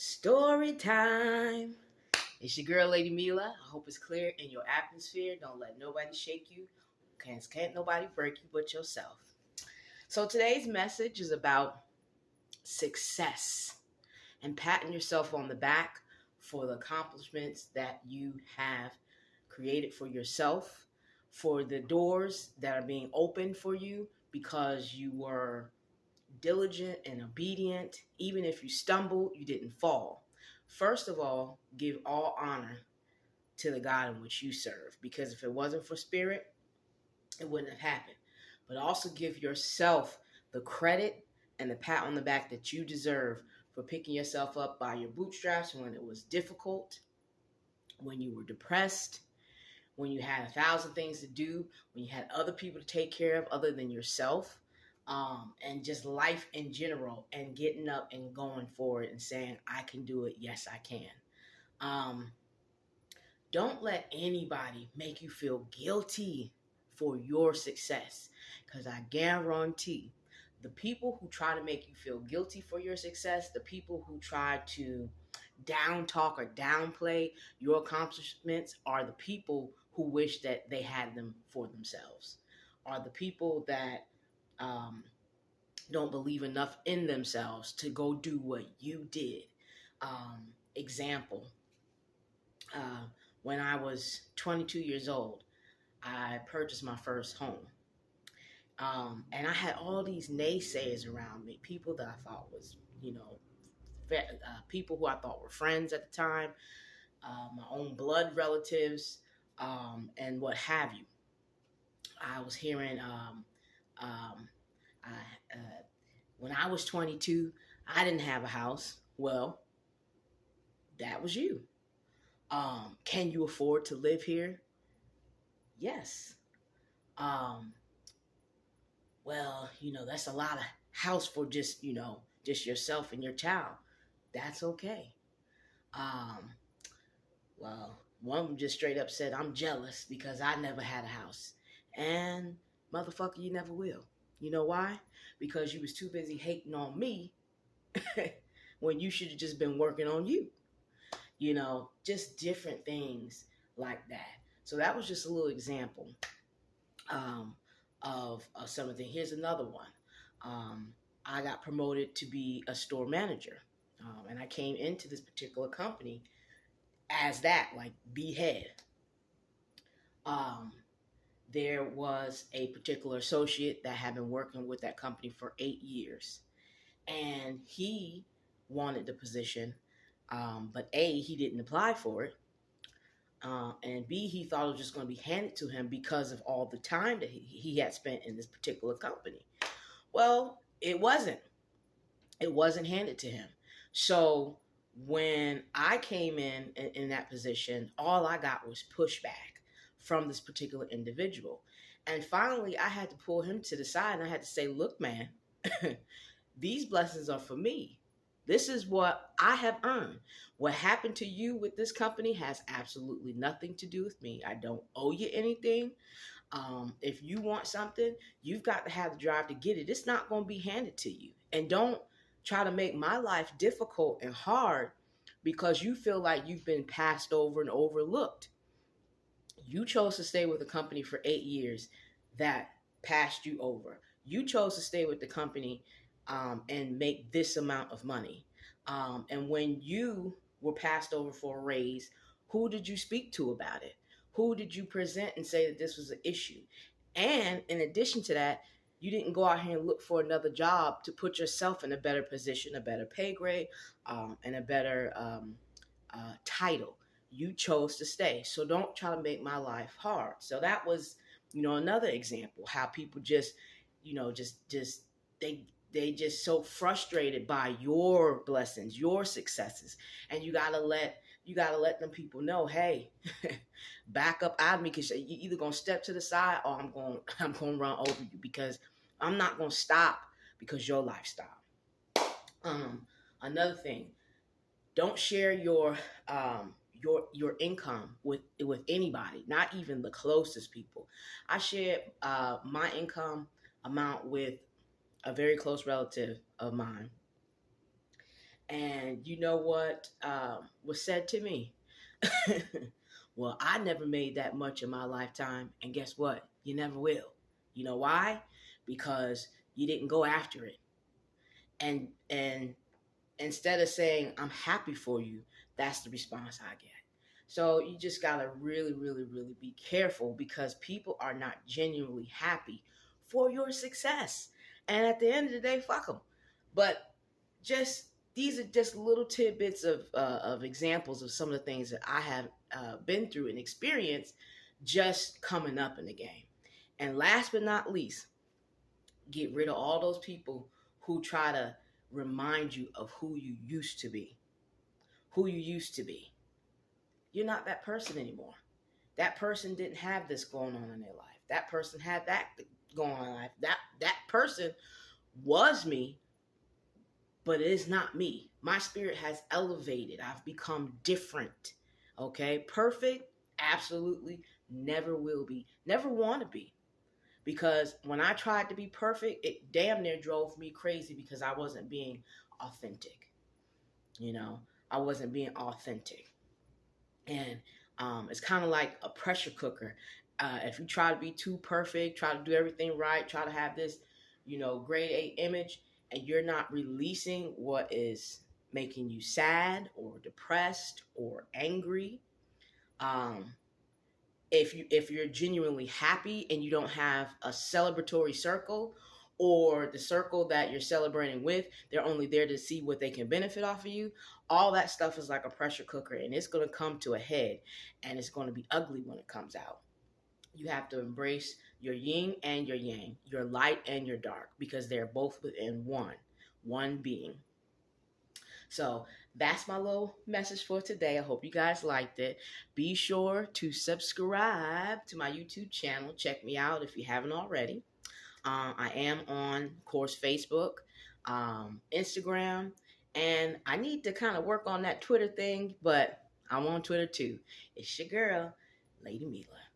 Story time. It's your girl, Lady Milah. I hope it's clear in your atmosphere. Don't let nobody shake you. Can't nobody break you but yourself. So today's message is about success and patting yourself on the back for the accomplishments that you have created for yourself, for the doors that are being opened for you because you were diligent and obedient. Even if you stumbled, you didn't fall. First of all, give all honor to the God in which you serve, because if it wasn't for spirit, it wouldn't have happened. But also give yourself the credit and the pat on the back that you deserve for picking yourself up by your bootstraps when it was difficult, when you were depressed, when you had 1,000 things to do, when you had other people to take care of other than yourself, and just life in general, and getting up and going forward and saying, I can do it. Yes, I can. Don't let anybody make you feel guilty for your success, because I guarantee the people who try to make you feel guilty for your success, the people who try to down talk or downplay your accomplishments, are the people who wish that they had them for themselves, are the people that don't believe enough in themselves to go do what you did. Example, when I was 22 years old, I purchased my first home. And I had all these naysayers around me, people that I thought was, people who I thought were friends at the time, my own blood relatives, and what have you. I was hearing, when I was 22, I didn't have a house. Well, that was you. Can you afford to live here? Yes. Well, that's a lot of house for just yourself and your child. That's okay. Well, one of them just straight up said, I'm jealous because I never had a house. And motherfucker, you never will. You know why? Because you was too busy hating on me when you should have just been working on you. Just different things like that. So that was just a little example of something. Here's another one. I got promoted to be a store manager. And I came into this particular company as that, like, be head. There was a particular associate that had been working with that company for 8 years. And he wanted the position, but A, he didn't apply for it. And B, he thought it was just going to be handed to him because of all the time that he had spent in this particular company. Well, it wasn't. It wasn't handed to him. So when I came in that position, all I got was pushback from this particular individual. And finally, I had to pull him to the side and I had to say, look, man, these blessings are for me. This is what I have earned. What happened to you with this company has absolutely nothing to do with me. I don't owe you anything. If you want something, you've got to have the drive to get it. It's not going to be handed to you. And don't try to make my life difficult and hard because you feel like you've been passed over and overlooked. You chose to stay with the company for 8 years that passed you over. You chose to stay with the company and make this amount of money. And when you were passed over for a raise, who did you speak to about it? Who did you present and say that this was an issue? And in addition to that, you didn't go out here and look for another job to put yourself in a better position, a better pay grade, and a better title. You chose to stay. So don't try to make my life hard. So that was, another example how people just, they just so frustrated by your blessings, your successes. And you gotta let them people know, hey, back up out of me, because you're either gonna step to the side or I'm gonna run over you, because I'm not gonna stop because your life stopped. Another thing, don't share your income with anybody, not even the closest people. I shared my income amount with a very close relative of mine. And you know what was said to me? Well, I never made that much in my lifetime. And guess what? You never will. You know why? Because you didn't go after it. And instead of saying, I'm happy for you, that's the response I get. So you just gotta really, really, really be careful because people are not genuinely happy for your success. And at the end of the day, fuck them. But just these are just little tidbits of examples of some of the things that I have been through and experienced just coming up in the game. And last but not least, get rid of all those people who try to remind you of who you used to be. Who you used to be. You're not that person anymore. That person didn't have this going on in their life. That person had that going on in life. That person was me, but it is not me. My spirit has elevated. I've become different. Okay? Perfect? Absolutely never will be. Never want to be. Because when I tried to be perfect, it damn near drove me crazy because I wasn't being authentic. You know, I wasn't being authentic. And it's kind of like a pressure cooker. If you try to be too perfect, try to do everything right, try to have this, grade A image, and you're not releasing what is making you sad or depressed or angry, um, if you're genuinely happy and you don't have a celebratory circle, or the circle that you're celebrating with, they're only there to see what they can benefit off of you, all that stuff is like a pressure cooker and it's going to come to a head and it's going to be ugly when it comes out. You have to embrace your yin and your yang, your light and your dark, because they're both within one being. So that's my little message for today. I hope you guys liked it. Be sure to subscribe to my YouTube channel. Check me out if you haven't already. I am on, of course, Facebook, Instagram, and I need to kind of work on that Twitter thing, but I'm on Twitter too. It's your girl, Lady Milah.